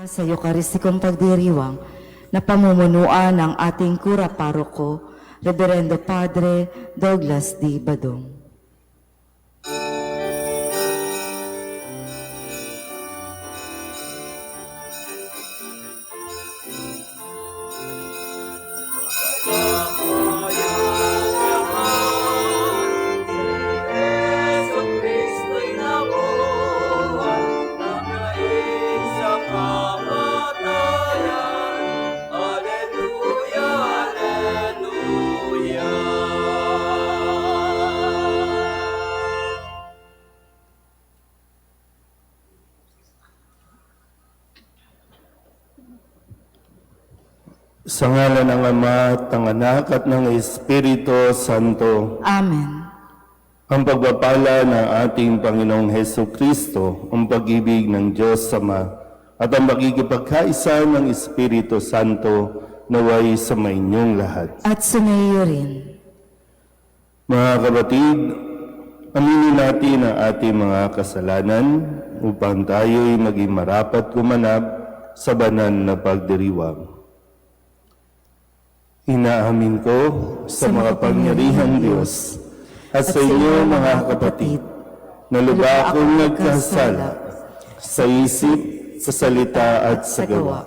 Sa Eucharistikong pagdiriwang na pamumunuan ng ating kura paroko, Reverendo Padre Douglas D. Badong. Sa ngalan ng Ama at ng Anak at ng Espiritu Santo. Amen. Ang pagpapala ng ating Panginoong Heso Kristo, ang pag-ibig ng Diyos Ama, at ang magigipagkaisa ng Espiritu Santo naway sa inyong lahat. At sumayo rin. Mga kapatid, aminin natin ang ating mga kasalanan upang tayo'y maging marapat gumanap sa banal na pagdiriwang. Inaamin ko sa makapangyarihang Diyos at sa inyo mga kapatid na lubha akong nagkasala sa isip, sa salita at sa gawa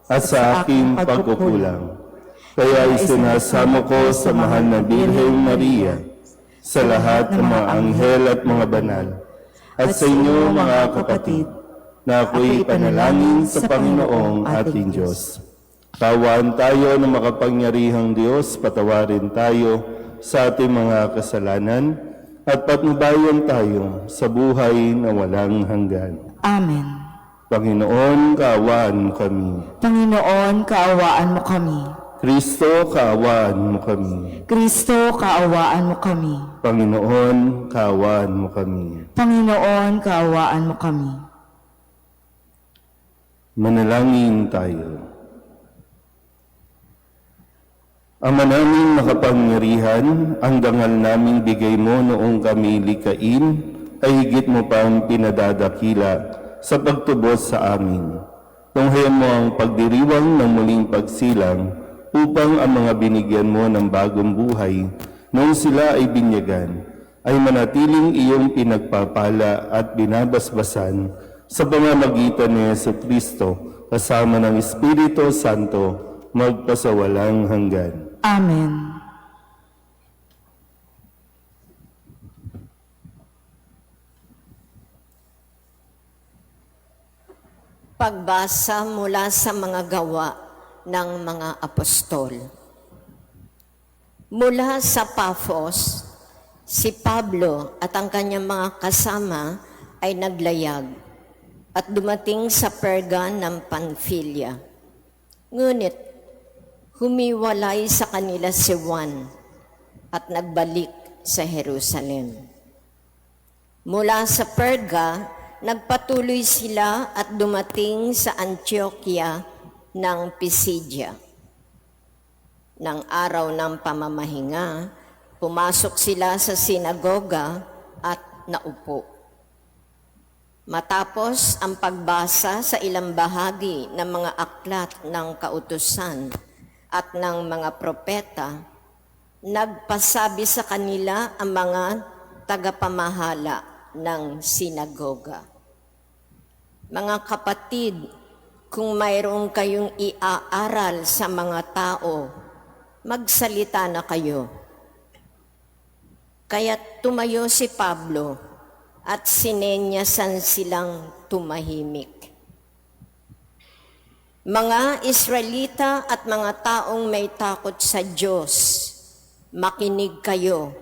at sa aking pagkukulang. Kaya isinasamo ko sa mahal na Birheng Maria, sa lahat ng mga anghel at mga banal, at sa inyo mga kapatid na ako'y panalangin sa Panginoong ating Diyos. Tawaan tayo ng makapangyarihang Diyos, patawarin tayo sa ating mga kasalanan at patnubayan tayo sa buhay na walang hanggan. Amen. Panginoon, kaawaan mo kami. Panginoon, kaawaan mo kami. Kristo, kaawaan mo kami. Kristo, kaawaan mo kami. Panginoon, kaawaan mo kami. Panginoon, kaawaan mo kami. Manalangin tayo. Ama naming makapangyarihan, ang dangal naming bigay mo noong kami likain, ay higit mo pang pinadadakila sa pagtubos sa amin. Tunghayan mo ang pagdiriwang ng muling pagsilang upang ang mga binigyan mo ng bagong buhay noong sila ay binyagan, ay manatiling iyong pinagpapala at binabasbasan sa pamamagitan ni Jesucristo kasama ng Espiritu Santo magpasawalang hanggan. Amen. Pagbasa mula sa mga gawa ng mga apostol. Mula sa Paphos, si Pablo at ang kanyang mga kasama ay naglayag at dumating sa Perga ng Pamphylia. Ngunit humiwalay sa kanila si Juan at nagbalik sa Jerusalem. Mula sa Perga, nagpatuloy sila at dumating sa Antioquia ng Pisidia. Nang araw ng pamamahinga, pumasok sila sa sinagoga at naupo. Matapos ang pagbasa sa ilang bahagi ng mga aklat ng kautusan at ng mga propeta, nagpasabi sa kanila ang mga tagapamahala ng sinagoga. Mga kapatid, kung mayroon kayong iaaral sa mga tao, magsalita na kayo. Kaya tumayo si Pablo at sinenyasan silang tumahimik. Mga Israelita at mga taong may takot sa Diyos, makinig kayo.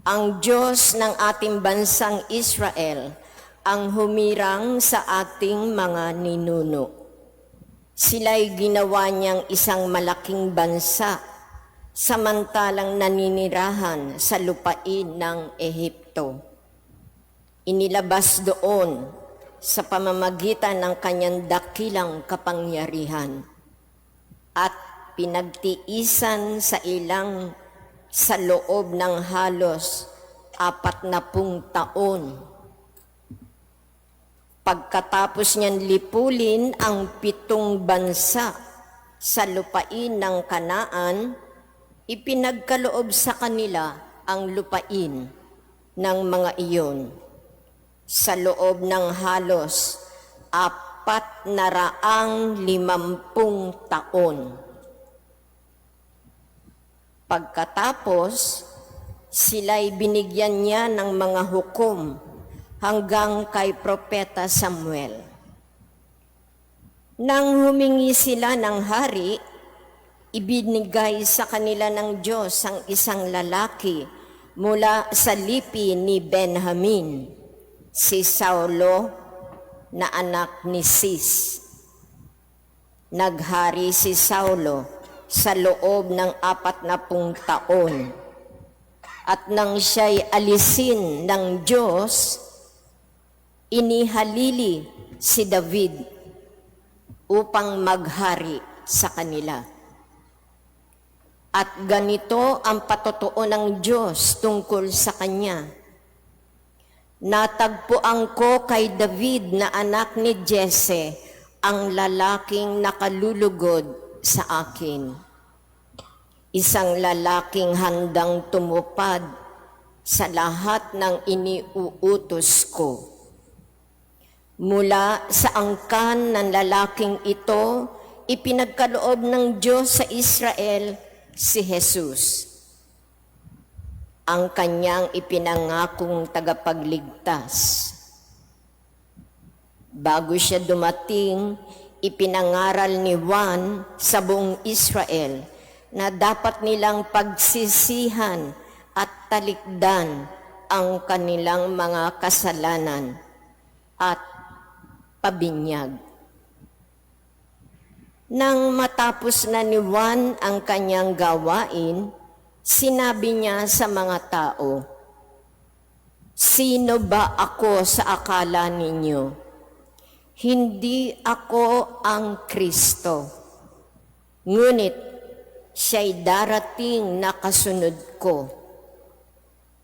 Ang Diyos ng ating bansang Israel ang humirang sa ating mga ninuno. Sila'y ginawa niyang isang malaking bansa, samantalang naninirahan sa lupain ng Ehipto. Inilabas doon sa pamamagitan ng kanyang dakilang kapangyarihan at pinagtiisan sa loob ng halos 40 taon. Pagkatapos niyan lipulin ang 7 bansa sa lupain ng Kanaan, ipinagkaloob sa kanila ang lupain ng mga iyon sa loob ng halos 450 taon. Pagkatapos, sila'y binigyan niya ng mga hukom hanggang kay Propeta Samuel. Nang humingi sila ng hari, ibinigay sa kanila ng Diyos ang isang lalaki mula sa lipi ni Benjamin, si Saulo na anak ni Cis. Naghari si Saulo sa loob ng 40 taon. At nang siya'y alisin ng Diyos, inihalili si David upang maghari sa kanila. At ganito ang patotoo ng Diyos tungkol sa kanya. Natagpuan ko kay David na anak ni Jesse ang lalaking nakalulugod sa akin. Isang lalaking handang tumupad sa lahat ng iniuutos ko. Mula sa angkan ng lalaking ito, ipinagkaloob ng Diyos sa Israel si Jesus, ang kanyang ipinangakong tagapagligtas. Bago siya dumating, ipinangaral ni Juan sa buong Israel na dapat nilang pagsisihan at talikdan ang kanilang mga kasalanan at pabinyag. Nang matapos na ni Juan ang kanyang gawain, sinabi niya sa mga tao, "Sino ba ako sa akala ninyo? Hindi ako ang Kristo. Ngunit siya'y darating na kasunod ko,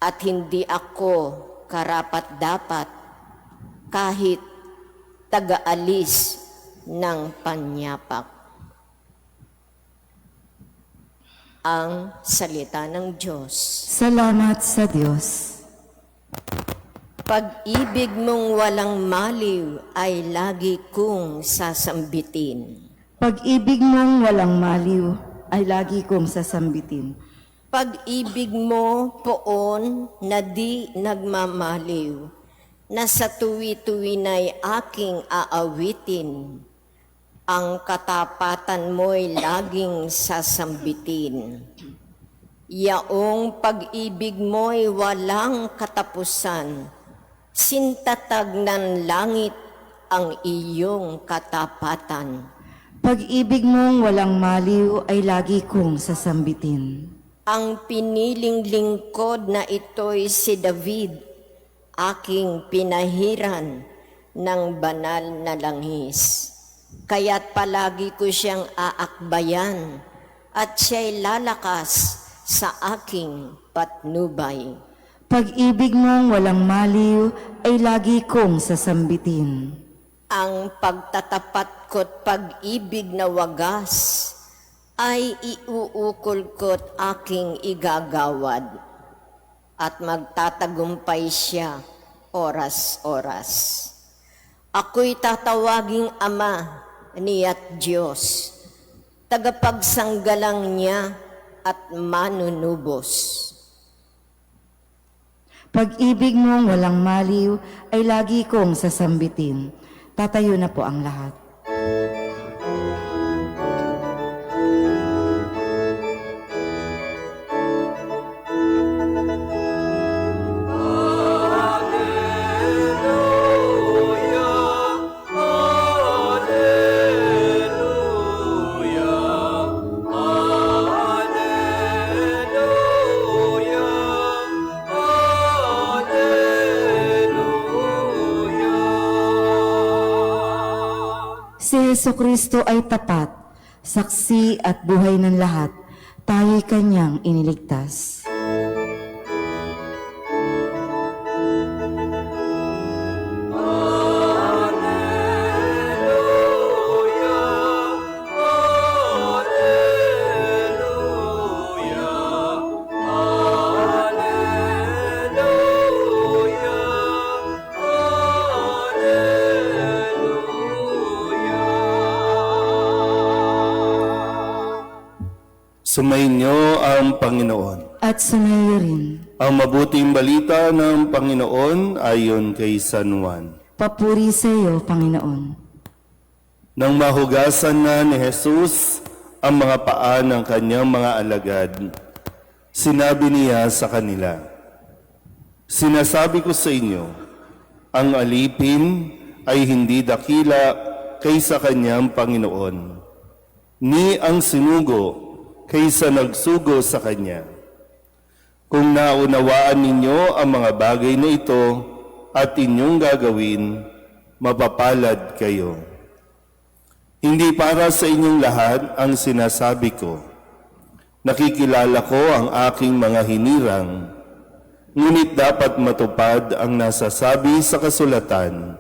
at hindi ako karapat-dapat kahit taga-alis ng panyapak." Ang salita ng Diyos. Salamat sa Diyos. Pag-ibig mong walang maliw ay lagi kong sasambitin. Pag-ibig mong walang maliw ay lagi kong sasambitin. Pag-ibig mo poon na di nagmamaliw, na sa tuwi-tuwi na'y aking aawitin. Ang katapatan mo'y laging sasambitin. Yaong pag-ibig mo'y walang katapusan, sintatag ng langit ang iyong katapatan. Pag-ibig mong walang maliw ay lagi kong sasambitin. Ang piniling lingkod na ito'y si David, aking pinahiran ng banal na langis. Kaya't palagi ko siyang aakbayan at siya'y lalakas sa aking patnubay. Pag-ibig mong walang maliw ay lagi kong sasambitin. Ang pagtatapat ko't pag-ibig na wagas ay iuukol ko't aking igagawad, at magtatagumpay siya oras-oras. Ako'y tatawaging Ama niya't Diyos, tagapagsanggalang niya at manunubos. Pag-ibig mong walang maliw ay lagi kong sasambitin. Tatayo na po ang lahat. Si Jesucristo ay tapat, saksi at buhay ng lahat. Tayo'y kanyang iniligtas. Amen. Sumainyo ang Panginoon. At sumayo rin. Ang mabuting balita ng Panginoon ayon kay San Juan. Papuri sa iyo, Panginoon. Nang mahugasan na ni Jesus ang mga paa ng kanyang mga alagad, sinabi niya sa kanila, "Sinasabi ko sa inyo, ang alipin ay hindi dakila kaysa kanyang Panginoon, ni ang sinugo kaysa nagsugo sa kanya. Kung naunawaan ninyo ang mga bagay na ito at inyong gagawin, mapapalad kayo. Hindi para sa inyong lahat ang sinasabi ko. Nakikilala ko ang aking mga hinirang, ngunit dapat matupad ang nasasabi sa kasulatan.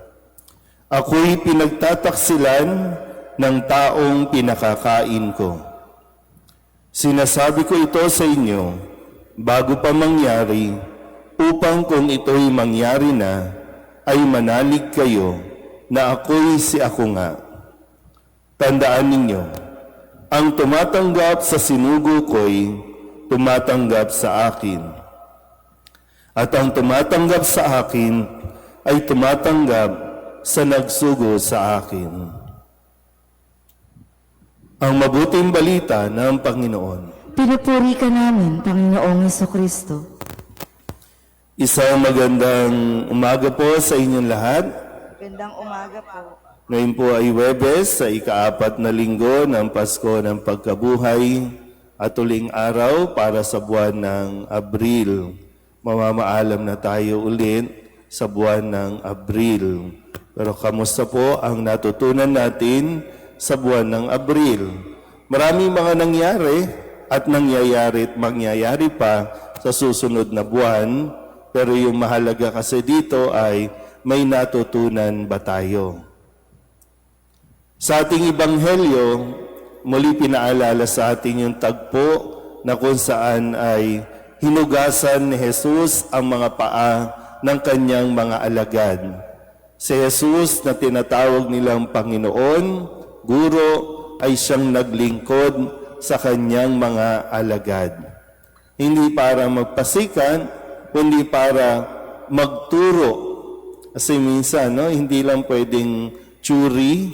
Ako'y pinagtataksilan ng taong pinakakain ko. Sinasabi ko ito sa inyo bago pa mangyari, upang kung ito'y mangyari na, ay manalig kayo na ako'y si ako nga. Tandaan ninyo, ang tumatanggap sa sinugo ko'y tumatanggap sa akin. At ang tumatanggap sa akin ay tumatanggap sa nagsugo sa akin." Ang mabuting balita ng Panginoon. Pinupuri ka namin, Panginoong Jesucristo. Isang magandang umaga po sa inyong lahat. Magandang umaga po. Ngayon po ay Huwebes sa ika-4 na linggo ng Pasko ng Pagkabuhay at uling araw para sa buwan ng Abril. Mamamaalam na tayo ulit sa buwan ng Abril. Pero kamusta po ang natutunan natin sa buwan ng Abril? Maraming mga nangyari at nangyayari at mangyayari pa sa susunod na buwan, pero yung mahalaga kasi dito ay may natutunan ba tayo? Sa ating Ebanghelyo, muli pinaalala sa ating yung tagpo na kung saan ay hinugasan ni Jesus ang mga paa ng kanyang mga alagad. Si Jesus na tinatawag nilang Panginoon, Guro, ay siyang naglingkod sa kanyang mga alagad. Hindi para magpasikan, kundi para magturo. Kasi minsan, hindi lang pwedeng tsuri,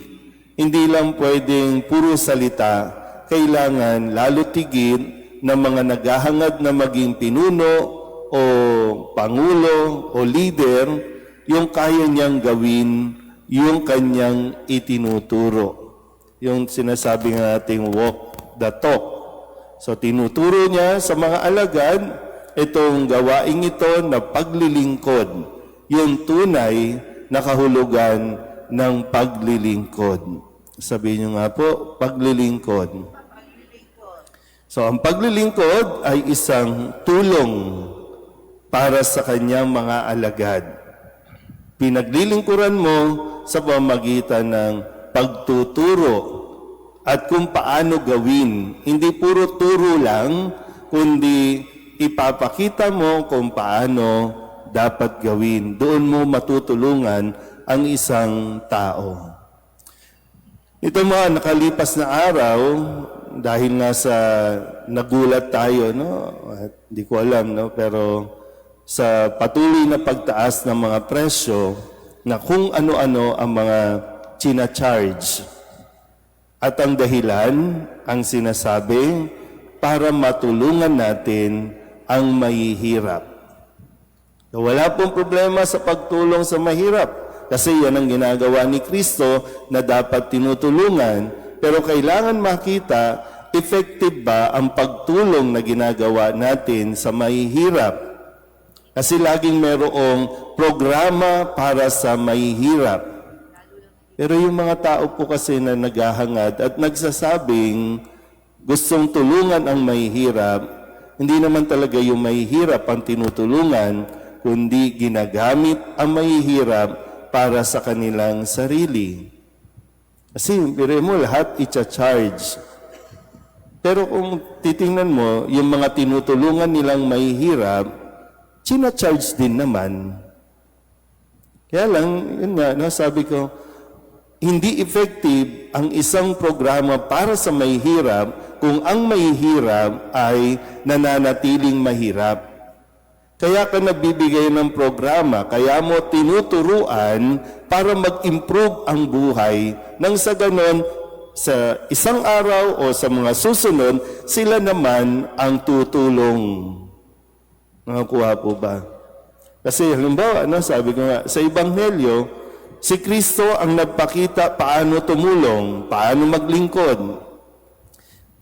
hindi lang pwedeng puro salita. Kailangan lalo tigit ng mga naghahangad na maging pinuno o pangulo o leader, yung kaya niyang gawin, yung kanyang itinuturo. Yung sinasabi nga nating walk the talk. So tinuturo niya sa mga alagad itong gawaing ito na paglilingkod, yung tunay na kahulugan ng paglilingkod. Sabihin niyo nga po, paglilingkod. So ang paglilingkod ay isang tulong para sa kanyang mga alagad. Pinaglilingkuran mo sa pamamagitan ng pagtuturo at kung paano gawin. Hindi puro turo lang, kundi ipapakita mo kung paano dapat gawin. Doon mo matutulungan ang isang tao. Ito mga nakalipas na araw, dahil nga sa nagulat tayo, at di ko alam, pero sa patuloy na pagtaas ng mga presyo, na kung ano-ano ang mga china-charge. At ang dahilan, ang sinasabi, para matulungan natin ang mahihirap. Wala pong problema sa pagtulong sa mahirap, kasi yan ang ginagawa ni Kristo na dapat tinutulungan, pero kailangan makita, effective ba ang pagtulong na ginagawa natin sa mahihirap? Kasi laging mayroong programa para sa mahihirap. Pero yung mga tao po kasi na naghahangad at nagsasabing gustong tulungan ang mahihirap, hindi naman talaga yung mahihirap ang tinutulungan, kundi ginagamit ang mahihirap para sa kanilang sarili. Kasi biro mo lahat i-charge. Pero kung titingnan mo, yung mga tinutulungan nilang mahihirap, china-charge din naman. Kaya lang, yun nga, sabi ko, hindi effective ang isang programa para sa mahihirap kung ang mahihirap ay nananatiling mahirap. Kaya ka nagbibigay ng programa, kaya mo tinuturuan para mag-improve ang buhay nang sa ganon, sa isang araw o sa mga susunod, sila naman ang tutulong. Nakakuha po ba? Kasi halimbawa, sabi ko nga, sa Ebanghelyo, si Kristo ang nagpakita paano tumulong, paano maglingkod.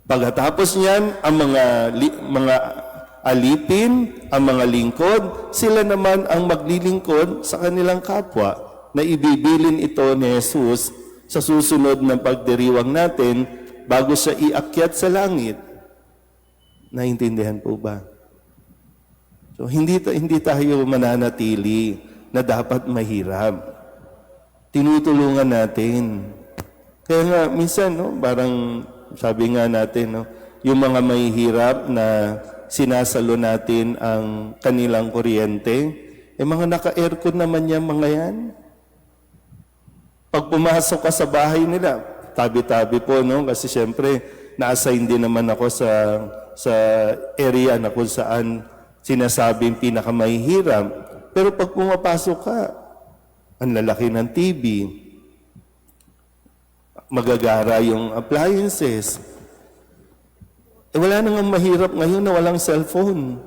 Pagkatapos niyan, ang mga alipin, ang mga lingkod, sila naman ang maglilingkod sa kanilang kapwa na ibibilin ito ni Jesus sa susunod ng pagdiriwang natin bago siya iakyat sa langit. Naintindihan po ba? So hindi tayo mananatili na dapat mahirap. Tinutulungan natin. Kaya nga minsan parang sabi nga natin yung mga mahihirap na sinasalo natin ang kanilang kuryente, mga naka-aircon naman yung mga yan. Pag pumasok ka sa bahay nila, tabi-tabi po, kasi siyempre, na-assign din naman ako sa area na kung saan sinasabing pinakamahihirap. Pero pag pumapasok ka, ang lalaki ng TV, magagara yung appliances. Wala nang mahirap ngayon na walang cellphone.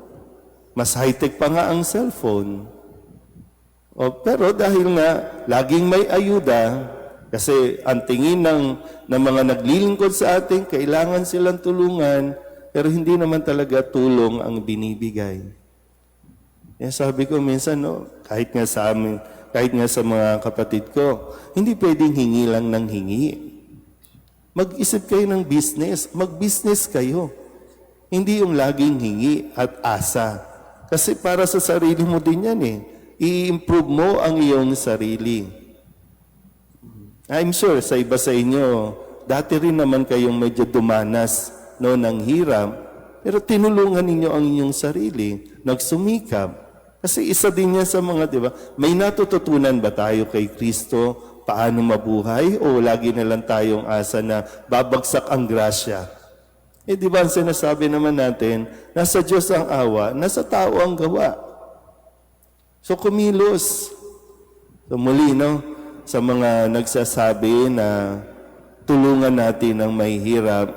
Mas high-tech pa nga ang cellphone. Pero dahil nga laging may ayuda, kasi ang tingin ng mga naglilingkod sa atin, kailangan silang tulungan, pero hindi naman talaga tulong ang binibigay. Kaya sabi ko minsan, kahit nga sa amin, kahit nga sa mga kapatid ko, hindi pwedeng hingi lang ng hingi. Mag-isip kayo ng business. Mag-business kayo. Hindi yung laging hingi at asa. Kasi para sa sarili mo din yan I-improve mo ang iyong sarili. I'm sure sa iba sa inyo, dati rin naman kayong medyo dumanas ng hirap, pero tinulungan ninyo ang inyong sarili, nagsumikap. Kasi isa din yan sa mga, di ba, may natututunan ba tayo kay Kristo paano mabuhay o lagi na lang tayong asa na babagsak ang grasya? Di ba ang sinasabi naman natin, nasa Diyos ang awa, nasa tao ang gawa. So kumilos. So muli, sa mga nagsasabi na tulungan natin ang mahihirap,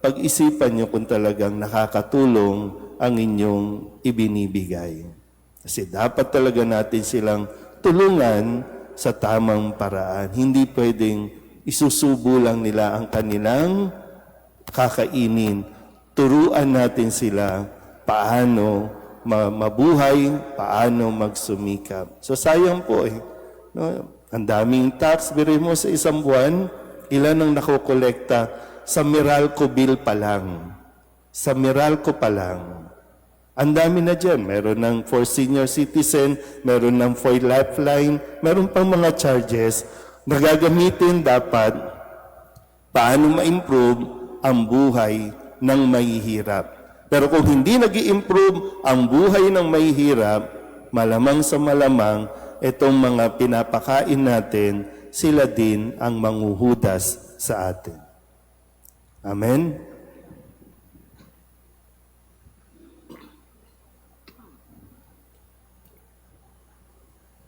pag-isipan nyo kung talagang nakakatulong ang inyong ibinibigay. Kasi dapat talaga natin silang tulungan sa tamang paraan. Hindi pwedeng isusubo lang nila ang kanilang kakainin. Turuan natin sila paano mabuhay, paano magsumikap. So sayang po ang daming tax, biro mo sa isang buwan, ilan ang nakokolekta sa Meralco bill pa lang. Sa Meralco pa lang. Ang dami na dyan. Meron ng for senior citizen, meron ng for lifeline, meron pang mga charges na gagamitin dapat paano ma-improve ang buhay ng mahihirap. Pero kung hindi nag-i-improve ang buhay ng mahihirap, malamang sa malamang, itong mga pinapakain natin, sila din ang manghuhudas sa atin. Amen?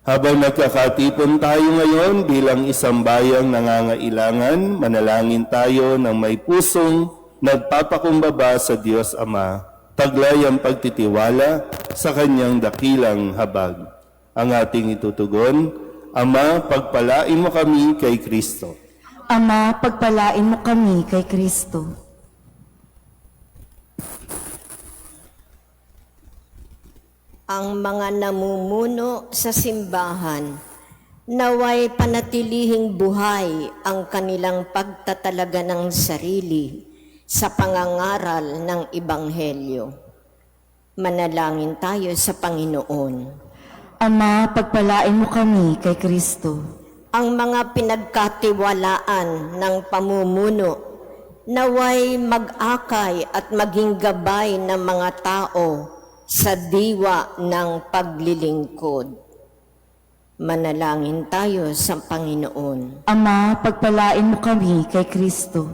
Habang nagkakatipon tayo ngayon bilang isang bayang nangangailangan, manalangin tayo ng may pusong nagpapakumbaba sa Diyos Ama, taglay ang pagtitiwala sa Kanyang dakilang habag. Ang ating itutugon, Ama, pagpalain mo kami kay Kristo. Ama, pagpalain mo kami kay Kristo. Ang mga namumuno sa simbahan, naway panatilihing buhay ang kanilang pagtatalaga ng sarili sa pangangaral ng Ebanghelyo. Manalangin tayo sa Panginoon. Ama, pagpalain mo kami kay Kristo. Ang mga pinagkatiwalaan ng pamumuno, naway mag-akay at maging gabay ng mga tao sa diwa ng paglilingkod. Manalangin tayo sa Panginoon. Ama, pagpalain mo kami kay Kristo.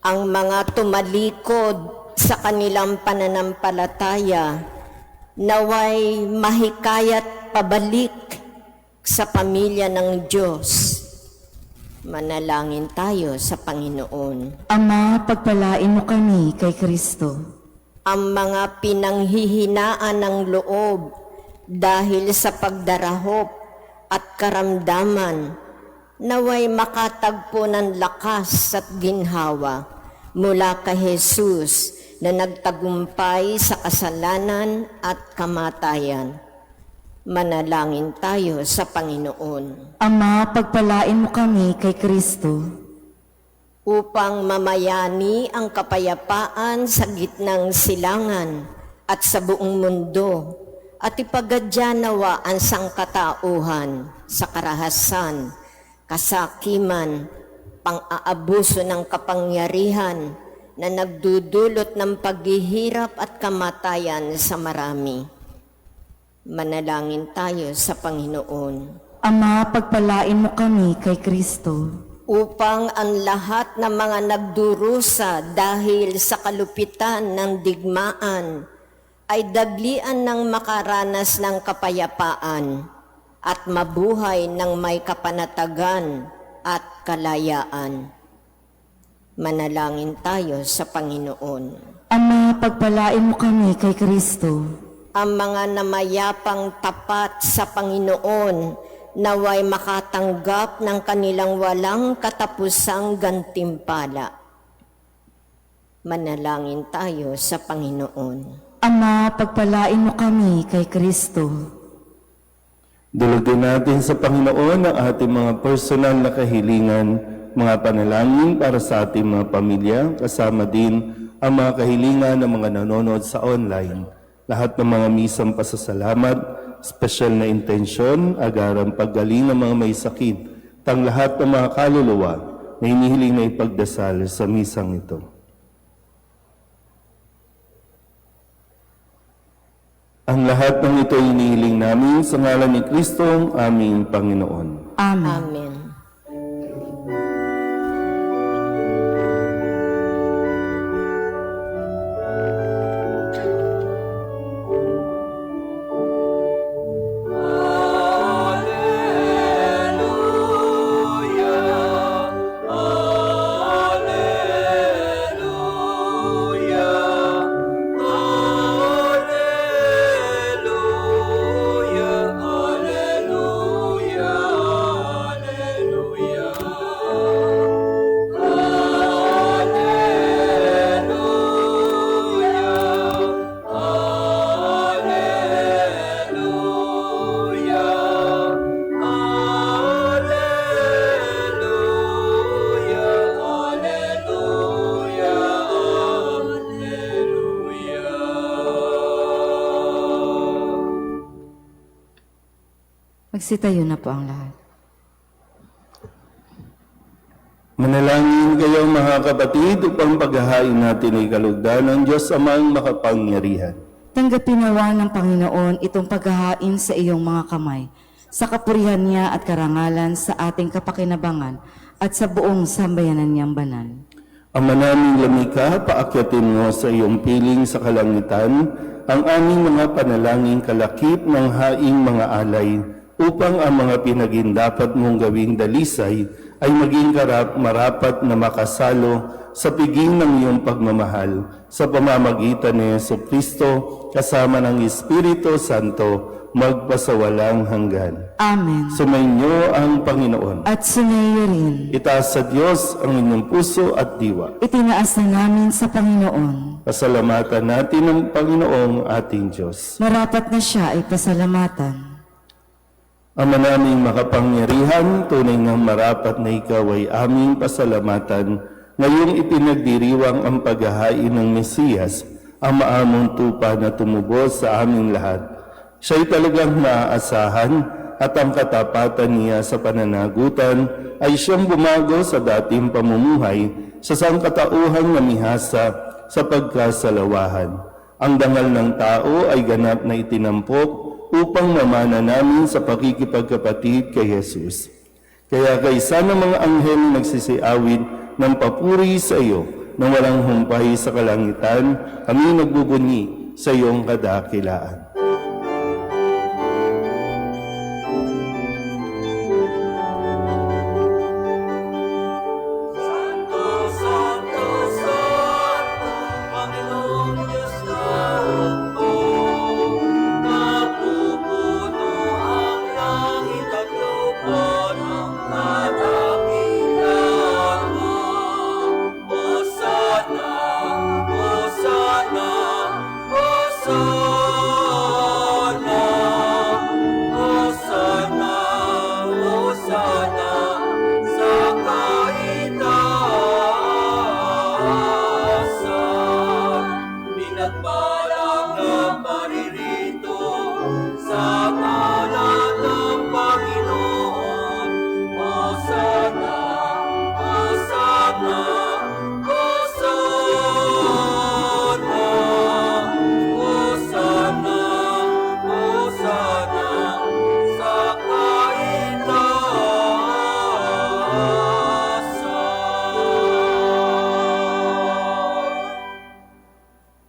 ang mga tumalikod sa kanilang pananampalataya, naway mahikayat pabalik sa pamilya ng Diyos. Manalangin tayo sa Panginoon. Ama, pagpalain mo kami kay Kristo. Ang mga pinanghihinaan ng loob dahil sa pagdarahop at karamdaman, naway makatagpo ng lakas at ginhawa mula kay Jesus na nagtagumpay sa kasalanan at kamatayan. Manalangin tayo sa Panginoon. Ama, pagpalain mo kami kay Kristo. Upang mamayani ang kapayapaan sa gitnang silangan at sa buong mundo, at ipagadya nawa ang sangkatauhan sa karahasan, kasakiman, pang-aabuso ng kapangyarihan na nagdudulot ng paghihirap at kamatayan sa marami. Manalangin tayo sa Panginoon. Ama, pagpalain mo kami kay Kristo. Upang ang lahat ng mga nagdurusa dahil sa kalupitan ng digmaan ay daglian ng makaranas ng kapayapaan at mabuhay ng may kapanatagan at kalayaan. Manalangin tayo sa Panginoon. Ama, pagpalain mo kami kay Kristo. Ang mga namayapang tapat sa Panginoon naway makatanggap ng kanilang walang katapusang gantimpala. Manalangin tayo sa Panginoon. Ama, pagpalain mo kami kay Kristo. Dulugin natin sa Panginoon ang ating mga personal na kahilingan, mga panalangin para sa ating mga pamilya, kasama din ang mga kahilingan ng mga nanonood sa online. Lahat ng mga misang pasasalamat, special na intensyon, agarang paggaling ng mga may sakit, tang lahat ng mga kaluluwa na hinihiling na ipagdasal sa misang ito. Ang lahat ng ito hinihiling namin sa ngalan ni Kristo, ang aming Panginoon. Amen. Amen. Magsitayo na po ang lahat. Manalangin kayo mga kapatid upang paghahain natin ay kalugdan ng Diyos Amang makapangyarihan. Tanggapin nawa ng Panginoon itong paghahain sa iyong mga kamay, sa kapurihan niya at karangalan sa ating kapakinabangan at sa buong sambayanan niyang banal. Ama naming lamika, paakyatin mo sa iyong piling sa kalangitan ang aming mga panalangin kalakip ng haing mga alay, upang ang mga pinagindapat mong gawing dalisay ay maging marapat na makasalo sa piging ng iyong pagmamahal sa pamamagitan ni Jesucristo kasama ng Espiritu Santo magpasawalang hanggan. Amen. Sumainyo ang Panginoon. At sumayo rin. Itaas sa Diyos ang inyong puso at diwa. Itinaas na namin sa Panginoon. Pasalamatan natin ang Panginoong ating Diyos. Marapat na siya ay pasalamatan. Ama naming makapangyarihan, tunay ngang marapat na ikaw ay aming pasalamatan, ngayong ipinagdiriwang ang paghahain ng Mesiyas, ang maamong tupa na tumubos sa aming lahat. Siya'y talagang naaasahan at ang katapatan niya sa pananagutan ay siyang bumago sa dating pamumuhay sa sangkatauhan na mihasa sa pagkasalawahan. Ang dangal ng tao ay ganap na itinampok upang mamana namin sa pakikipagkapatid kay Jesus. Kaya kaysa ng mga anghel nagsisiawit ng papuri sa iyo, nang walang humpay sa kalangitan, kami nagbubunyi sa iyong kadakilaan.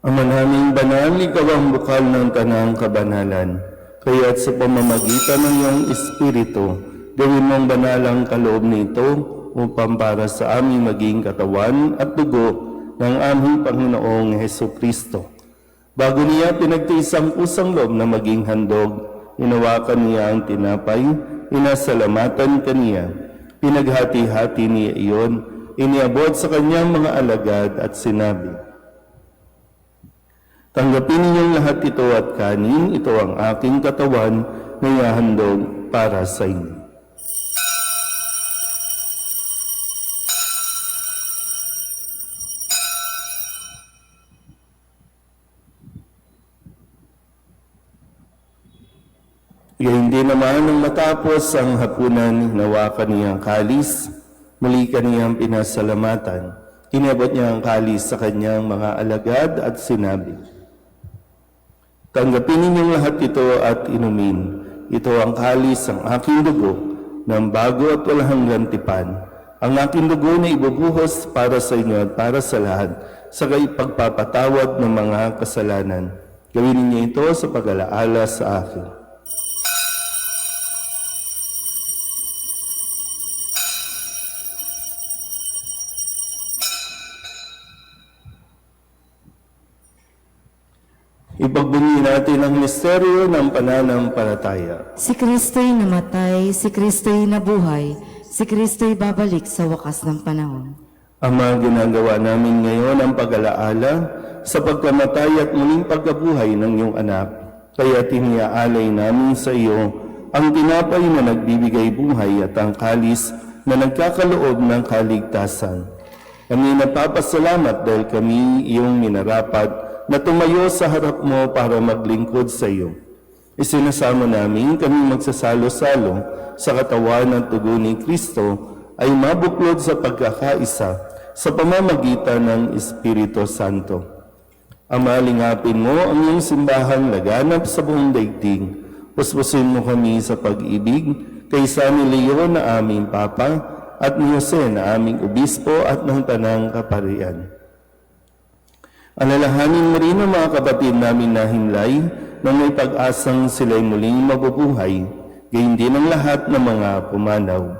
Ama naming banal, ikaw ang bukal ng tanang kabanalan. Kaya't sa pamamagitan ng iyong Espiritu, gawin mong banal ang kaloob nito upang para sa aming maging katawan at dugo ng aming Panginoong Hesukristo. Bago niya pinagtiis ang pusang loob na maging handog, inawakan niya ang tinapay, inasalamatan kaniya, pinaghati-hati niya iyon, iniabot sa kanyang mga alagad at sinabi, "Tanggapin ninyong lahat ito at kanin, ito ang aking katawan na ihahandog para sa inyo." Gayon din naman nang matapos ang hapunan, hinawakan niya ang kalis, muli kaniyang pinasalamatan. Inabot niya ang kalis sa kanyang mga alagad at sinabi, "Tanggapin ninyong lahat ito at inumin. Ito ang kalis ng aking dugo, ng bago at walang hanggang tipan. Ang aking dugo na ibubuhos para sa inyo at para sa lahat, sa pagpapatawad ng mga kasalanan. Gawin ninyo ito sa pag-alaala sa akin." Ipagbunyi natin ang misteryo ng pananampalataya. Si Kristo'y namatay, si Kristo'y nabuhay, si Kristo'y babalik sa wakas ng panahon. Ama, ginagawa namin ngayon ang pag-alaala sa pagkamatay at muling pagkabuhay ng iyong anak. Kaya tiniaalay namin sa iyo ang tinapay na nagbibigay buhay at ang kalis na nagkakaloob ng kaligtasan. Kami nagpapasalamat dahil kami iyong minarapat na tumayo sa harap mo para maglingkod sa iyo. Isinasama namin kami magsasalo-salo sa katawan at dugo ni Kristo ay mabuklod sa pagkakaisa sa pamamagitan ng Espiritu Santo. Ama, lingapin mo ang iyong simbahang laganap sa buong daigdig. Puspusin mo kami sa pag-ibig kay San Leo na aming Papa at ni Jose na aming Obispo at ng Tanang Kaparian. Alalahanin mo rin ang mga kapatid namin na himlay na may pag-asang sila'y muling mabubuhay, gayon din ang lahat ng mga pumanaw.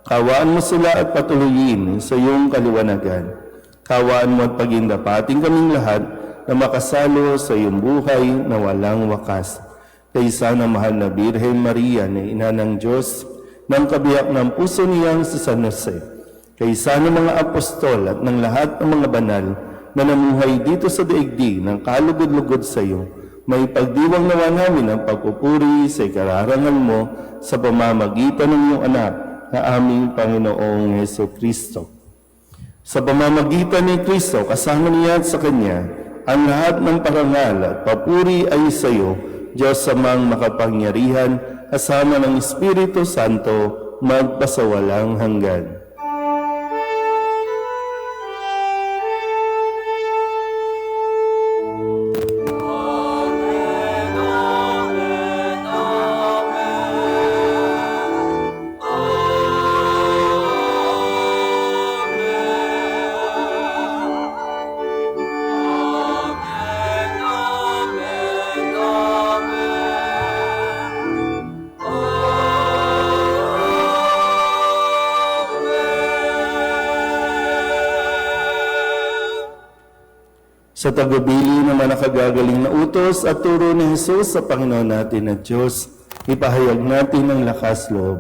Kawaan mo sila at patuloyin sa iyong kaliwanagan. Kawaan mo at pagindapating kaming lahat na makasalo sa iyong buhay na walang wakas. Kaysa ng mahal na Birhen Maria na ina ng Diyos, ng kabiyak ng puso niyang si San Jose, kaysa ng mga apostol at ng lahat ng mga banal na namuhay dito sa daigdig ng kalugod-lugod sa iyo, may pagdiwang nawa namin ang pagpupuri sa ikararangal mo sa pamamagitan ng iyong anak na aming Panginoong Hesukristo. Sa pamamagitan ni Kristo, kasama niya at sa Kanya, ang lahat ng parangal at papuri ay sa iyo, Diyos Amang makapangyarihan, kasama ng Espiritu Santo, magpasawalang hanggan. Sa tagubilin ng mga nakagagaling na utos at turo ni Jesus sa Panginoon natin na Diyos, ipahayag natin ang lakas loob.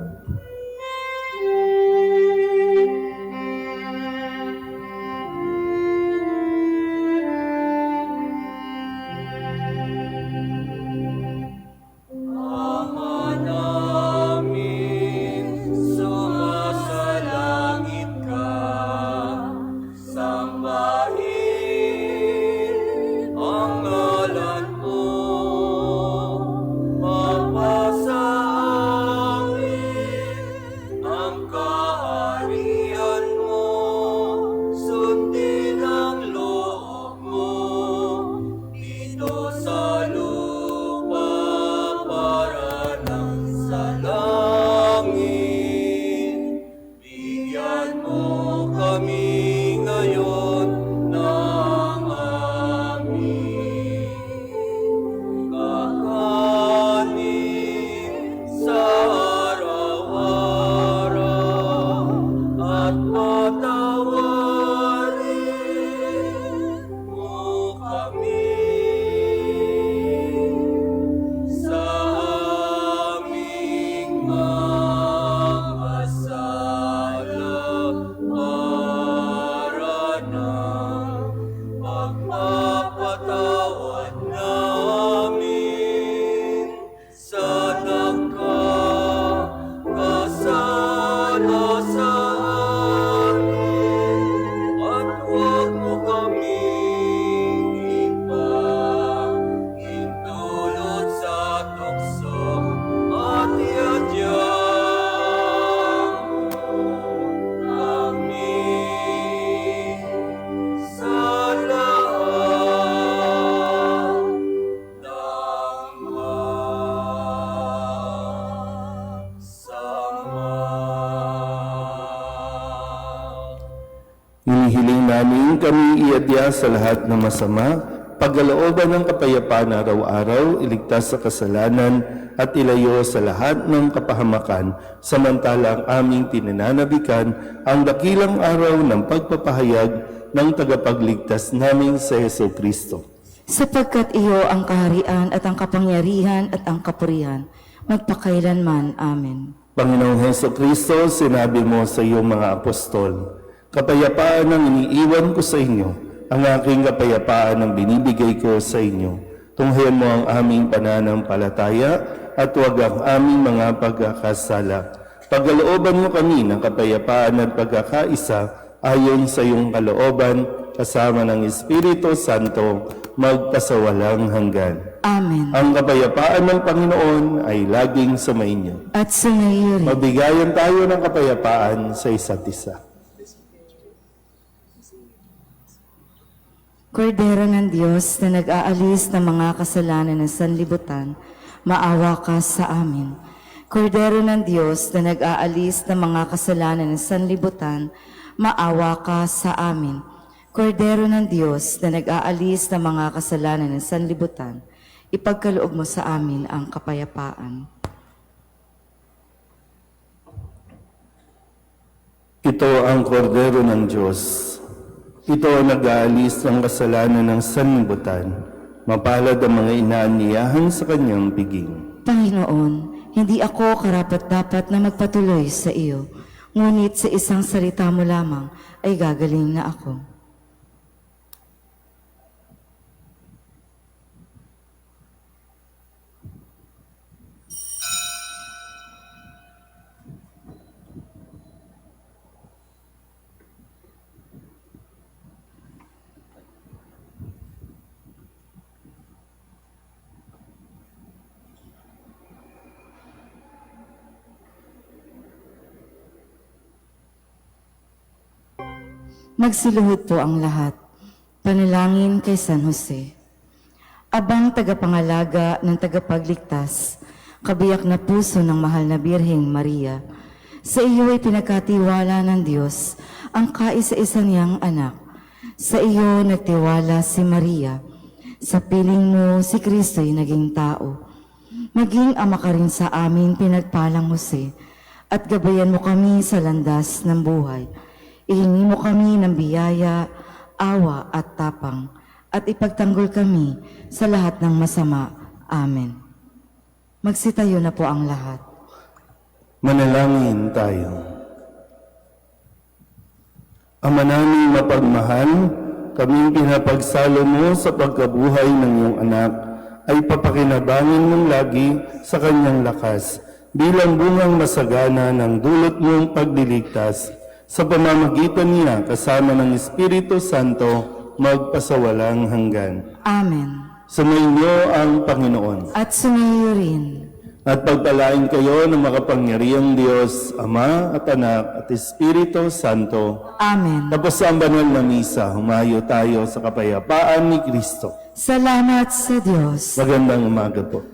Sumasalangit ka, sambahin ang ngalan mo, mapasa amin ang kaharian mo, sundin ang loob mo, dito sa lupa para nang sa langit. Bigyan mo kami ngayon ng aming kakanin sa araw-araw at patawarin mo kami sa aming mga sala para na pagpapatawad namin sa nagkakasala sa amin at huwag mo kaming ipahintulot sa tukso at iadyahan mo kami sa lahat ng masama. Hinihiling namin kami iadya sa lahat ng masama, pagkalooban ng kapayapaan araw-araw, iligtas sa kasalanan at ilayo sa lahat ng kapahamakan, samantalang aming tinananabikan ang dakilang araw ng pagpapahayag ng tagapagligtas namin sa Heso Kristo. Sapagkat iyo ang kaharian at ang kapangyarihan at ang kapurihan, magpakailanman. Amen. Panginoong Heso Kristo, sinabi mo sa iyong mga apostol, kapayapaan ang iniiwan ko sa inyo, ang aking kapayapaan ang binibigay ko sa inyo. Tunghayan mo ang aming pananampalataya at huwag ang aming mga pagkakasala. Pagkalooban mo kami ng kapayapaan at pagkakaisa ayon sa iyong kalooban, kasama ng Espiritu Santo, magpasawalang hanggan. Amen. Ang kapayapaan ng Panginoon ay laging sumainyo. At sumayo rin. Mabigayan tayo ng kapayapaan sa isa't isa. Kordero ng Diyos na nag-aalis ng mga kasalanan ng sanlibutan, maawa ka sa amin. Kordero ng Diyos na nag-aalis ng mga kasalanan ng sanlibutan, maawa ka sa amin. Kordero ng Diyos na nag-aalis ng mga kasalanan ng sanlibutan, ipagkaloob mo sa amin ang kapayapaan. Ito ang kordero ng Diyos. Ito ang nag-aalis ng kasalanan ng sanlibutan. Mapalad ang mga inaaniyahan sa kanyang piging. Panginoon, hindi ako karapat-dapat na magpatuloy sa iyo, ngunit sa isang salita mo lamang ay gagaling na ako. Magsiluhod po ang lahat. Panalangin kay San Jose. Abang tagapangalaga ng tagapagligtas, kabiyak na puso ng mahal na Birheng Maria, sa iyo ay pinagkatiwala ng Diyos ang kaisa-isa niyang anak. Sa iyo nagtiwala si Maria. Sa piling mo si Kristo ay naging tao. Maging ama ka rin sa amin, pinagpalang Jose, at gabayan mo kami sa landas ng buhay. Ihingi mo kami ng biyaya, awa at tapang, at ipagtanggol kami sa lahat ng masama. Amen. Magsitayo na po ang lahat. Manalangin tayo. Ama naming mapagmahal, kaming pinapagsalo mo sa pagkabuhay ng iyong anak, ay papakinabangin mong lagi sa kanyang lakas, bilang bungang masagana ng dulot mong pagliligtas, sa pamamagitan niya kasama ng Espiritu Santo, magpasawalang hanggan. Amen. Sumainyo ang Panginoon. At sumayo rin. At pagpalain kayo ng makapangyarihang Diyos, Ama at Anak at Espiritu Santo. Amen. Tapos ang banal na misa, humayo tayo sa kapayapaan ni Kristo. Salamat sa Diyos. Magandang umaga po.